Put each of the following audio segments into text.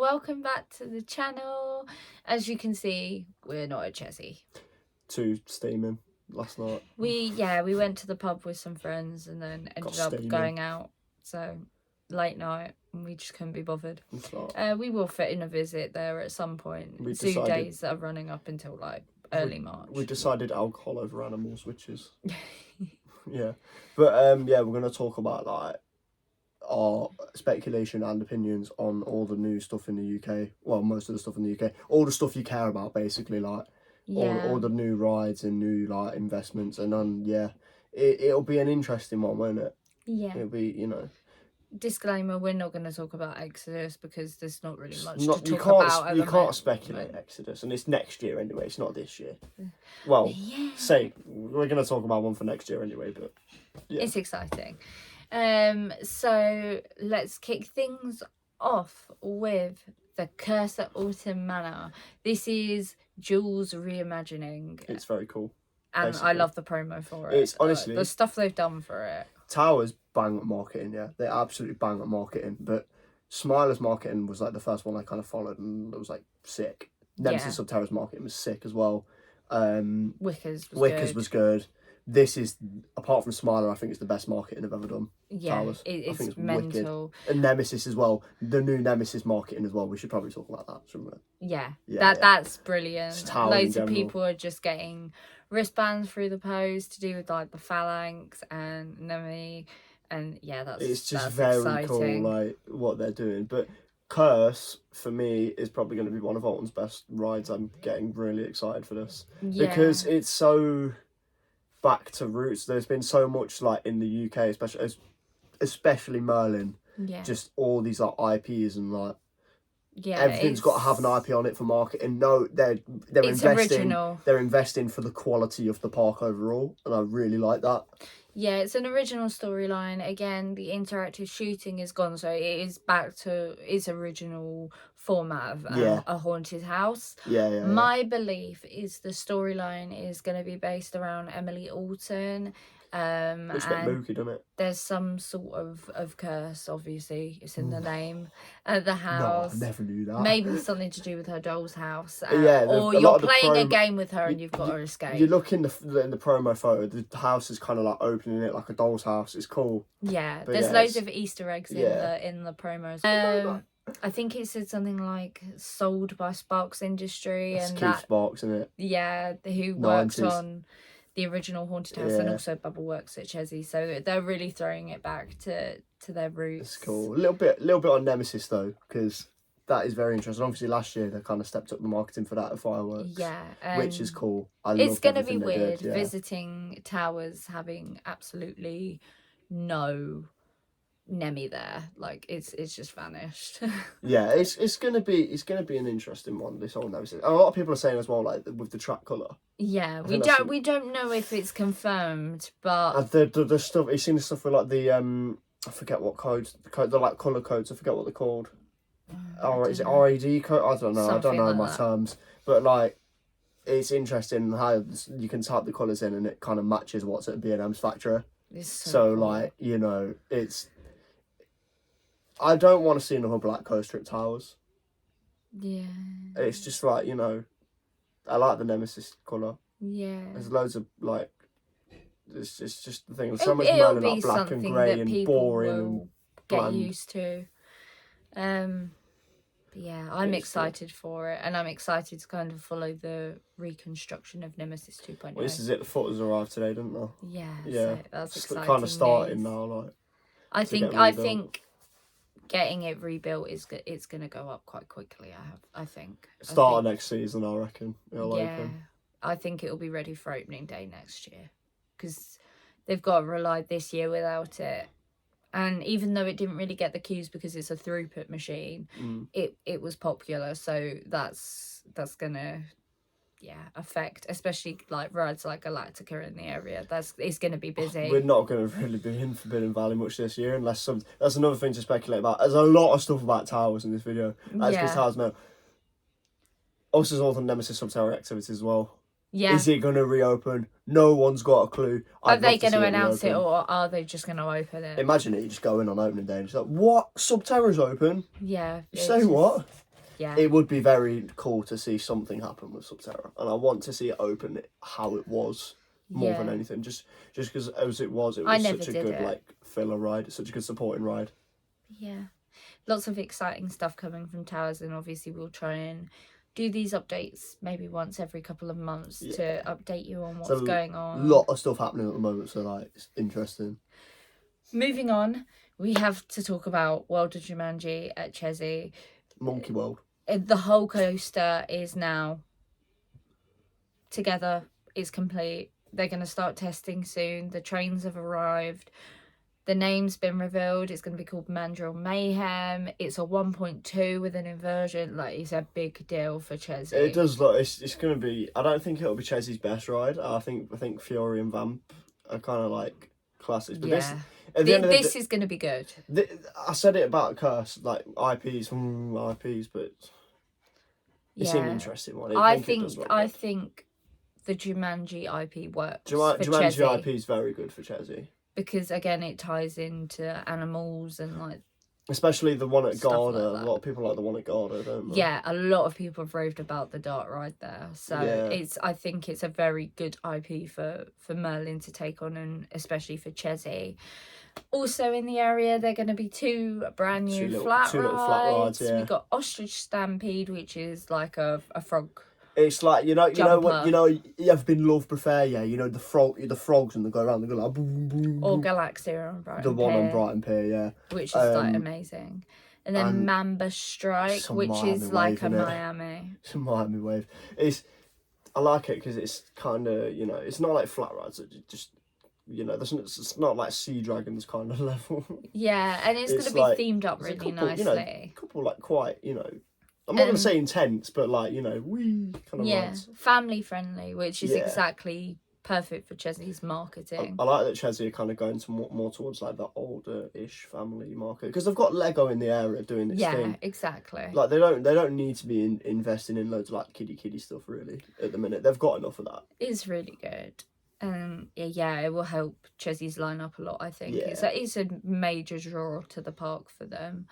welcome back to the channel. As you can see, we're not at Chessy. Too steaming last night. We went to the pub with some friends and then ended up going out. So late night, and we just couldn't be bothered. We will fit in a visit there at some point. 2 days that are running up until like early March. We decided alcohol over animals, which is yeah. But we're gonna talk about like our speculation and opinions on all the new stuff in the UK. Well, most of the stuff in the UK, all the stuff you care about, basically, like all the new rides and new like investments, and it'll be an interesting one, won't it? Yeah, it'll be, you know. Disclaimer: we're not going to talk about Exodus because there's not really much to talk about. You can't speculate Exodus, and it's next year anyway. It's not this year. Well, say we're going to talk about one for next year anyway, but yeah. It's exciting. So let's kick things off with the Curse at Autumn Manor. This is Jules reimagining. It's very cool, and basically. I love the promo for it. It's honestly the stuff they've done for it. Towers bang at marketing, yeah. They absolutely bang at marketing. But Smiler's marketing was like the first one I kind of followed, and it was like sick. Nemesis of Terror's marketing was sick as well. Wickers was good. This is, apart from Smiler, I think it's the best marketing I've ever done. Yeah, Towers. it's mental. Wicked. And Nemesis as well. The new Nemesis marketing as well. We should probably talk about that, shouldn't we? That's brilliant. Loads of people are just getting wristbands through the post to do with like the phalanx and Nemi, and that's very exciting. Cool, like what they're doing. But Curse for me is probably going to be one of Alton's best rides. I'm getting really excited for this because it's so back to roots. There's been so much like in the UK, especially Merlin. Yeah. Just all these like IPs and like. Yeah, everything's got to have an IP on it for marketing. No, they're investing. Original. They're investing for the quality of the park overall, and I really like that. Yeah, it's an original storyline. Again, the interactive shooting is gone, so it is back to its original format of a haunted house. My belief is the storyline is going to be based around Emily Alton. It's a bit mooky, doesn't it? There's some sort of curse, obviously. It's in the name. The house. No, I never knew that. Maybe something to do with her doll's house. Or you're playing a game with her and you've got to escape. You look in the promo photo, the house is kind of like opening it like a doll's house. It's cool. Yeah, there's loads of Easter eggs in the promos. I think it said something like sold by Sparks Industry. That's Keith Sparks, isn't it? Yeah, who worked on the original Haunted House and also Bubble Works at Chessy, so they're really throwing it back to their roots. It's cool. A little bit on Nemesis though, because that is very interesting. Obviously, last year they kind of stepped up the marketing for that at Fireworks, which is cool. It's going to be weird visiting Towers having absolutely no Nemi there. Like it's just vanished. It's gonna be an interesting one, this whole Nemesis. A lot of people are saying as well, like with the track colour. Yeah, we don't know if it's confirmed, but the stuff. You've seen the stuff with like the I forget what codes, the like colour codes. I forget what they're called. Is it RAD code? I don't know. Something I don't know like my terms, but like it's interesting how you can type the colours in and it kind of matches what's at B&M's factory. So cool. Like, you know, it's. I don't want to see another Black Coast Trip Towers. Yeah. It's just like, you know, I like the Nemesis colour. Yeah. There's loads of like, it's just the thing. There's so much Merlin like black and grey and boring and get used to. But yeah, I'm excited for it, and I'm excited to kind of follow the reconstruction of Nemesis 2.0. Well, this is it. The footers arrived today, didn't they? Yeah. So that's it's exciting. Kind of starting now, like. I think getting it rebuilt it's going to go up quite quickly. I think. Start of next season, I reckon. It'll open. I think it'll be ready for opening day next year, because they've got to rely this year without it. And even though it didn't really get the queues because it's a throughput machine, it was popular. So that's gonna affect, especially like rides like Galactica in the area. It's gonna be busy. We're not gonna really be in Forbidden Valley much this year unless that's another thing to speculate about. There's a lot of stuff about Towers in this video. Because Towers know. Also, there's all the Nemesis Subterror activities as well. Yeah. Is it going to reopen? No one's got a clue. Are they going to announce it, or are they just going to open it? Imagine it, you just go in on opening day and just like, what? Subterra's open? Yeah. You say what? Yeah. it would be very cool to see something happen with Subterra, and I want to see it open how it was more than anything. Just because as it was such a good like filler ride. It's such a good supporting ride. Yeah, lots of exciting stuff coming from Towers, and obviously we'll try and do these updates maybe once every couple of months to update you on what's going on. A lot of stuff happening at the moment, so like it's interesting. Moving on, we have to talk about World of Jumanji at Chesney. Monkey World. The whole coaster is now together. It's complete. They're going to start testing soon. The trains have arrived. The name's been revealed. It's going to be called Mandrill Mayhem. It's a 1.2 with an inversion. Like, it's a big deal for Chesney. It does look. It's going to be. I don't think it'll be Chesney's best ride. I think Fury and Vamp are kind of like classics. But this is going to be good. I said it about Curse, like IPs, but it's an interesting one. I think the Jumanji IP works. Jumanji IP is very good for Chesney. Because again, it ties into animals and like, especially the one at Garda. Like a lot of people like the one at Garda, don't they? Yeah, a lot of people have raved about the dark ride there. So I think it's a very good IP for Merlin to take on, and especially for Chesney. Also in the area, they're going to be two brand new flat rides. Yeah. We've got Ostrich Stampede, which is like a frog. It's like you know you have been Love Buffet, the frogs and they go around, they go like boom boom. Or Galaxia on Brighton Pier. The one on Brighton Pier, yeah. Which is like amazing. And then Mamba Strike, which is like a Miami. It's a Miami wave. I like it because it's kind of it's not like flat rides. It just it's not like Sea Dragons kind of level. Yeah, and it's going to be like, themed up really nicely. A couple like quite I'm not going to say intense, but like, wee kind of rides. Family friendly, which is exactly perfect for Chesney's marketing. I like that Chesney are kind of going to more towards like the older-ish family market, because they've got Lego in the area doing this thing. Yeah, exactly. Like they don't need to be investing in loads of like kiddie stuff really at the minute. They've got enough of that. It's really good. It will help Chesney's line up a lot, I think. It's a major draw to the park for them.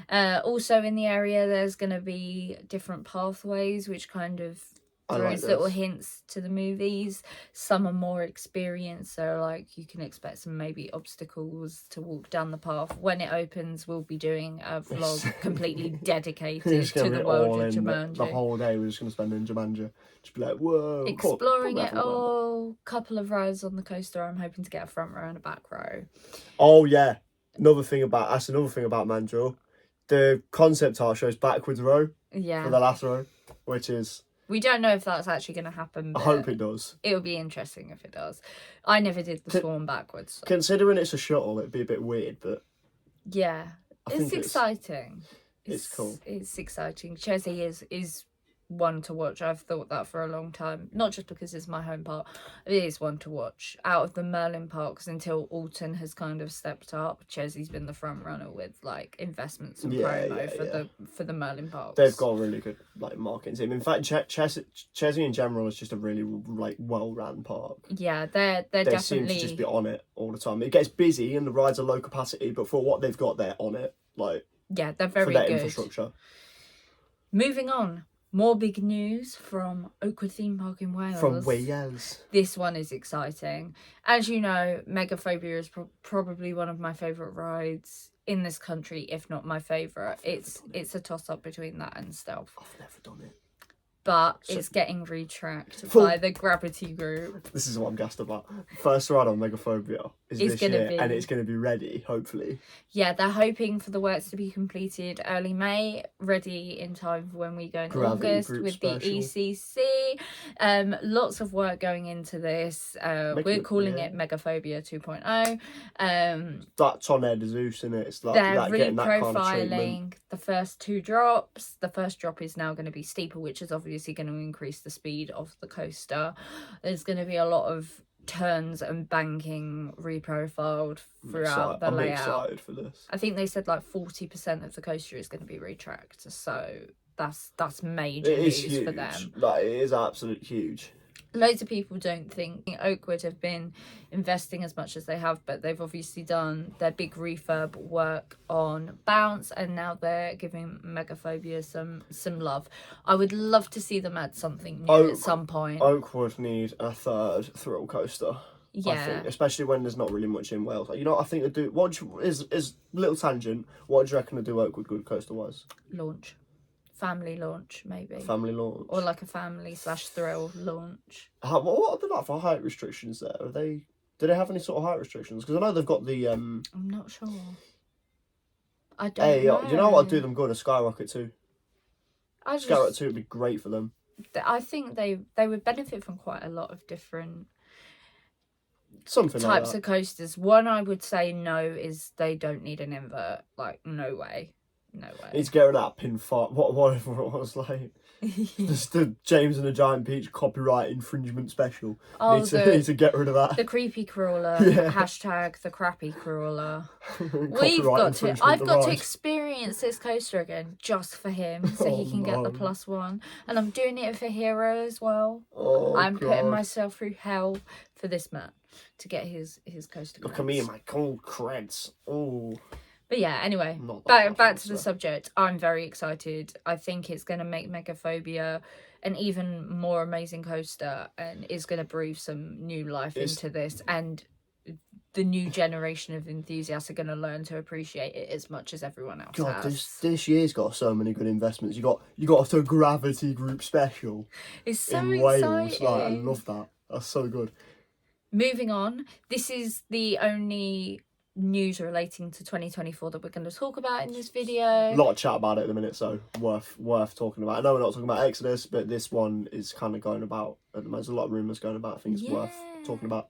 Also in the area, there's going to be different pathways, which kind of throws little hints to the movies. Some are more experienced, so like you can expect some maybe obstacles to walk down the path. When it opens, we'll be doing a vlog completely dedicated to the world of Jumanji. The whole day we're just going to spend in Jumanji. Just be like, whoa. Exploring it all. Couple of rides on the coaster. I'm hoping to get a front row and a back row. Oh yeah. Another thing about Mandrill. The concept art shows backwards row. Yeah. For the last row, which is... We don't know if that's actually going to happen. I hope it does. It would be interesting if it does. I never did the swan backwards. So. Considering it's a shuttle, it'd be a bit weird, but... Yeah. It's exciting. It's cool. It's exciting. Chesney is one to watch. I've thought that for a long time. Not just because it's my home park. It is one to watch. Out of the Merlin parks, until Alton has kind of stepped up, Chesney's been the front runner with like investments and promo for the Merlin parks. They've got a really good like marketing team. In fact, Chesney in general is just a really like well run park. Yeah, they definitely seem to just be on it all the time. It gets busy and the rides are low capacity, but for what they've got, they're on it. Like they're very for their good infrastructure. Moving on. More big news from Oakwood Theme Park in Wales. From Wales. This one is exciting. As you know, Megaphobia is probably one of my favourite rides in this country, if not my favourite. It's a toss-up between that and Stealth. I've never done it. But it's getting retracked by the Gravity Group. This is what I'm gassed about. First ride on Megaphobia is this year, and it's going to be ready, hopefully. Yeah, they're hoping for the works to be completed early May, ready in time for when we go in August with the ECC. Lots of work going into this. We're calling it Megaphobia 2.0. That's on Ed Zeus, isn't it? It's like they're reprofiling kind of the first two drops. The first drop is now going to be steeper, which is obviously going to increase the speed of the coaster. There's going to be a lot of turns and banking reprofiled throughout the layout. I'm excited for this. I think they said like 40% of the coaster is going to be retracked, so that's major news for them. Like, it is absolutely huge. loads of people don't think Oakwood have been investing as much as they have, but they've obviously done their big refurb work on Bounce, and now they're giving Megaphobia some love. I would love to see them add something new at some point. Oakwood need a third thrill coaster. Yeah. I think, especially when there's not really much in Wales. You know what I think they do? Is little tangent. What do you reckon they do Oakwood good coaster wise? Launch. Family launch, maybe. Family launch. Or like a family/thrill launch. What are they like for height restrictions there? Do they have any sort of height restrictions? Because I know they've got the I'm not sure. I don't know. You know what would do them good? A Skyrocket 2. Skyrocket 2 would be great for them. I think they would benefit from quite a lot of different types of coasters. One I would say no is they don't need an invert. Like, no way. Need to get rid of that pin 5. Whatever it was like. Just the James and the Giant Peach copyright infringement special. Need to get rid of that. The creepy crawler. Hashtag the crappy crawler. I've got to experience this coaster again just for him, so he can get the +1. And I'm doing it for Hero as well. I'm putting myself through hell for this man to get his coaster. Look at me and my gold creds. Oh. But yeah, anyway, back to the subject. I'm very excited. I think it's going to make Megaphobia an even more amazing coaster, and is going to breathe some new life into this. And the new generation of enthusiasts are going to learn to appreciate it as much as everyone else has. This year's got so many good investments. You got the Gravity Group special. It's so in exciting. Wales. I love that. That's so good. Moving on, this is the only news relating to 2024 that we're going to talk about in this video. A lot of chat about it at the minute, so worth talking about. I know we're not talking about Exodus, but this one is kind of going about at the moment. There's a lot of rumours going about. I think it's worth talking about.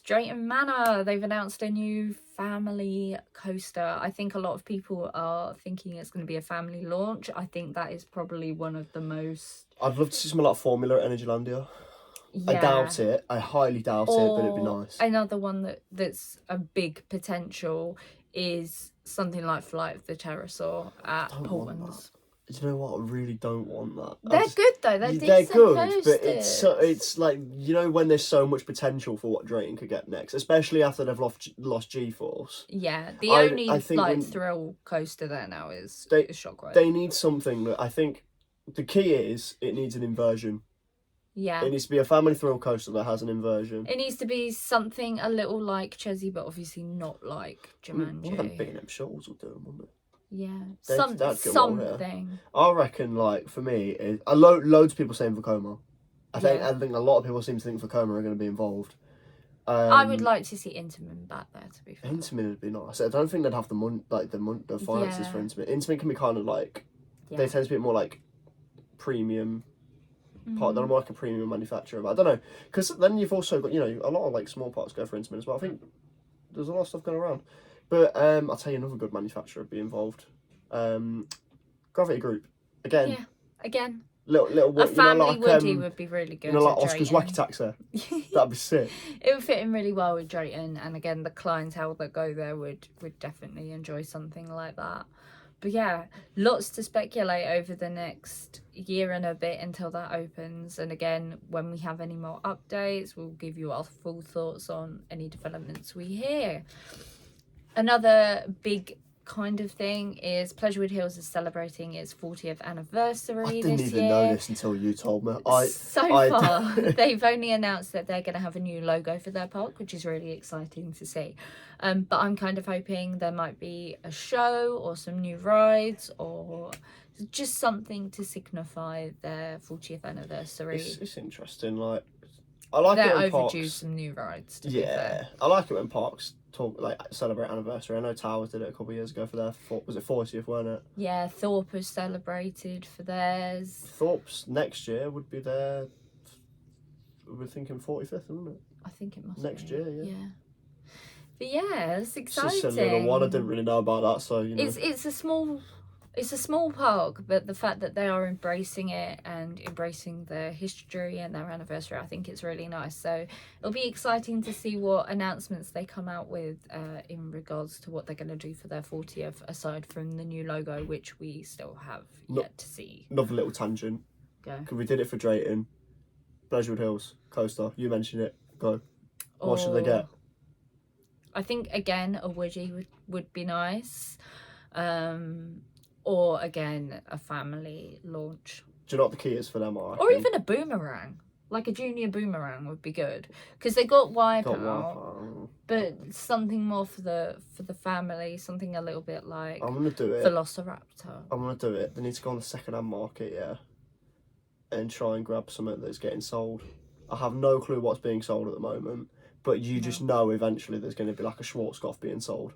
Drayton Manor, they've announced a new family coaster. I think a lot of people are thinking it's going to be a family launch. I think that is probably one of the most... I'd love to see something like Formula at Energylandia. Yeah. I doubt it. I highly doubt it, but it'd be nice. Another one that's a big potential is something like Flight of the Pterosaur at Pullman's. Do you know what? I really don't want that. They're good though. They're good, but it's like, you know, when there's so much potential for what Drayton could get next, especially after they've lost G-Force. Yeah, the only thrill coaster there now is Shockwave. They need something that I think the key is it needs an inversion. Yeah. It needs to be a family thrill coaster that has an inversion. It needs to be something a little like Chesney, but obviously not like Jumanji. One of them big enough shoals will do them, wouldn't it? Yeah. Something. I reckon, like, for me, loads of people saying Vekoma. I think a lot of people seem to think Vekoma are going to be involved. I would like to see Intamin back there, to be fair. Intamin would be nice. I don't think they'd have the finances for Intamin. Intamin can be kind of like... They tend to be more like premium... They're more like a premium manufacturer, but I don't know, because then you've also got, you know, a lot of like small parts go for Intamin as well. I think there's a lot of stuff going around, but I'll tell you another good manufacturer would be involved. Gravity Group again. Little a family Woody would be really good. You know, like Oscar's Wacky Taxi. That'd be sick. It would fit in really well with Drayton, and again, the clientele that go there would definitely enjoy something like that. But yeah, lots to speculate over the next year and a bit until that opens. And again, when we have any more updates, we'll give you our full thoughts on any developments we hear. Another big kind of thing is Pleasurewood Hills is celebrating its 40th anniversary this year. I didn't even know this until you told me. Far, they've only announced that they're going to have a new logo for their park, which is really exciting to see. But I'm kind of hoping there might be a show or some new rides or just something to signify their 40th anniversary. It's interesting. Like, I like it when overdue parks... some new rides. To be fair. I like it when parks celebrate anniversary. I know Towers did it a couple of years ago for their 40th, weren't it? Yeah, Thorpe has celebrated for theirs. Thorpe's next year would be their... We're thinking 45th, isn't it? I think it must next be. Year, yeah. But yeah, it's exciting. It's just a little one. I didn't really know about that, so you know. It's a small park, but the fact that they are embracing it and embracing their history and their anniversary, I think it's really nice. So it'll be exciting to see what announcements they come out with in regards to what they're going to do for their 40th, aside from the new logo, which we still have yet to see. Another little tangent. Go. Because we did it for Drayton. Pleasurewood Hills coaster. You mentioned it. Go. What should they get? I think again a woody would be nice, or again a family launch. Do you know what the key is for them? Or even a boomerang, like a junior boomerang would be good because they got Wipeout, but something more for the family, something a little bit like I'm gonna do it. Velociraptor. I'm gonna do it. They need to go on the second-hand market, yeah, and try and grab something that's getting sold. I have no clue what's being sold at the moment, but you just know eventually there's going to be like a Schwarzkopf being sold.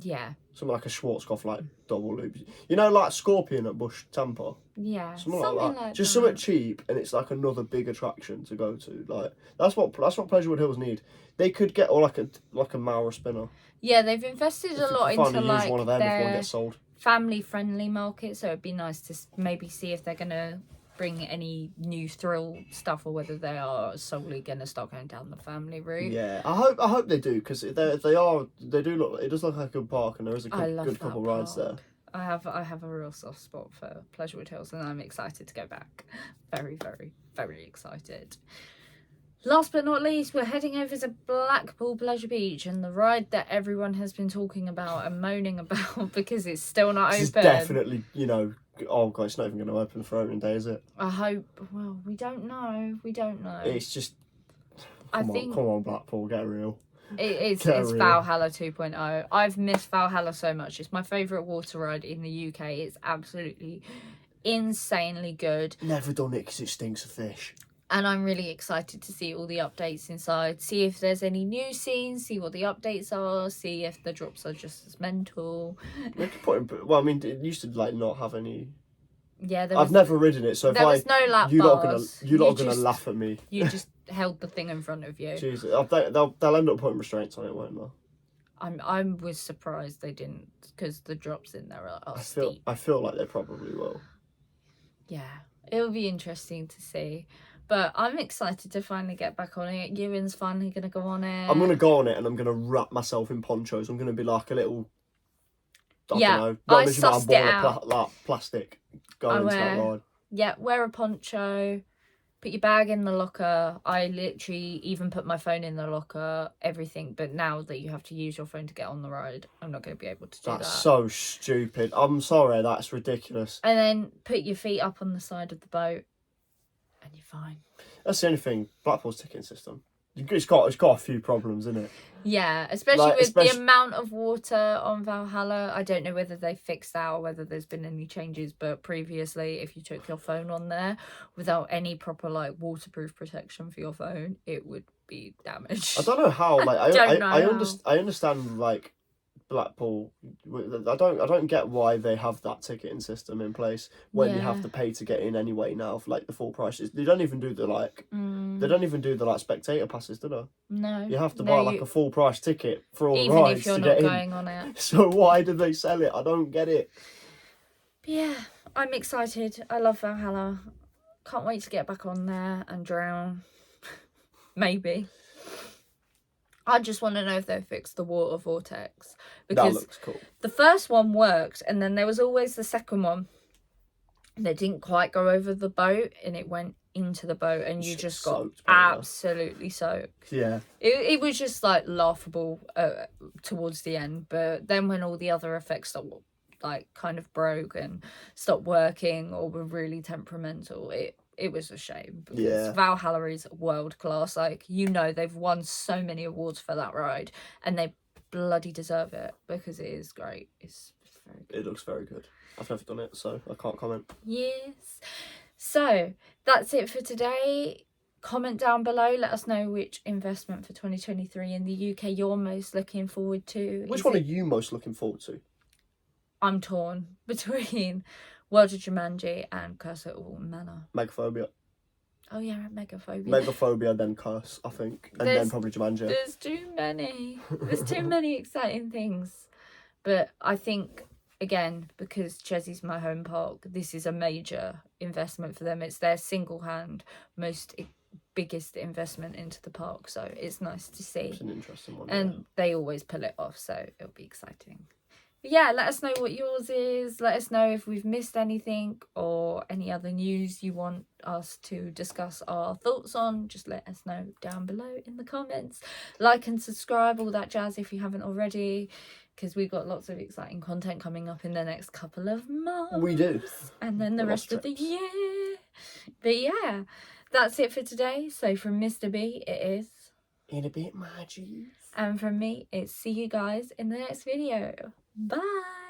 Yeah. Something like a Schwarzkopf, like double loop. You know, like Scorpion at Bush Tampa. Yeah. Something like that. Just something cheap, and it's like another big attraction to go to. Like that's what Pleasurewood Hills need. They could get or like a Maurer spinner. Yeah, they've invested a lot into like one of them before it gets sold. Family-friendly market, so it'd be nice to maybe see if they're gonna bring any new thrill stuff or whether they are solely going to start going down the family route. Yeah, I hope they do, because they do look, it does look like a good park, and there is a good couple rides there. I have a real soft spot for Pleasurewood Hills, and I'm excited to go back. Very, very, very excited. Last but not least, we're heading over to Blackpool Pleasure Beach, and the ride that everyone has been talking about and moaning about because it's still not open. It's definitely, oh god, it's not even going to open for opening day, is it? I hope. Well, we don't know. It's just. Come on, Blackpool, get real. It's Valhalla 2.0. I've missed Valhalla so much. It's my favourite water ride in the UK. It's absolutely insanely good. Never done it because it stinks of fish. And I'm really excited to see all the updates inside, see if there's any new scenes, see what the updates are, see if the drops are just as mental. They could put in, well, I mean, it used to not have any. Yeah, I've never ridden it, so there was no lap bars. You're not gonna laugh at me. You just held the thing in front of you. Jesus, they'll end up putting restraints on it, won't they? I was surprised they didn't, because the drops in there are steep. I feel like they probably will. Yeah, it'll be interesting to see. But I'm excited to finally get back on it. Ewan's finally going to go on it. I'm going to go on it, and I'm going to wrap myself in ponchos. I'm going to be like a little... I don't know. I sussed it out. Plastic going into that ride. Yeah, wear a poncho. Put your bag in the locker. I literally even put my phone in the locker. Everything. But now that you have to use your phone to get on the ride, I'm not going to be able to do that. That's so stupid. I'm sorry. That's ridiculous. And then put your feet up on the side of the boat. And you're fine. That's the only thing. Blackpool's ticketing system. It's got a few problems, isn't it? Yeah, especially with the amount of water on Valhalla. I don't know whether they fixed that or whether there's been any changes, but previously, if you took your phone on there without any proper waterproof protection for your phone, it would be damaged. I don't know how. I understand Blackpool. I don't get why they have that ticketing system in place when you have to pay to get in anyway now for the full prices. They don't even do the they don't even do the spectator passes, do they? No. You have to buy a full price ticket for all even the rides if you're to not get going in. On it. So why do they sell it? I don't get it. But yeah, I'm excited. I love Valhalla. Can't wait to get back on there and drown. Maybe. I just want to know if they fixed the water vortex. Because that looks cool. The first one worked, and then there was always the second one that didn't quite go over the boat, and it went into the boat, and you just got absolutely soaked. Yeah. It was just laughable towards the end, but then when all the other effects kind of broke and stopped working or were really temperamental, it was a shame, because Valhalla is world class. They've won so many awards for that ride, and they bloody deserve it because it is great. It's very good. It looks very good. I've never done it, so I can't comment. Yes. So that's it for today. Comment down below. Let us know which investment for 2023 in the UK you're most looking forward to. Which one are you most looking forward to? I'm torn between World of Jumanji and Curse at All Manor. Megaphobia. Oh yeah, Megaphobia. Megaphobia, then Curse, I think. And then probably Jumanji. There's too many. There's too many exciting things. But I think, again, because Chessie's my home park, this is a major investment for them. It's their single-hand biggest investment into the park. So it's nice to see. It's an interesting one. And they always pull it off, so it'll be exciting. yeah, let us know what yours is. Let us know if we've missed anything or any other news you want us to discuss our thoughts on. Just let us know down below in the comments. Like and subscribe, all that jazz if you haven't already, because we've got lots of exciting content coming up in the next couple of months. We do. And then the rest of the year. But yeah, that's it for today. So from Mr. B, it is... In a bit, my G's. And from me, it's see you guys in the next video. Bye!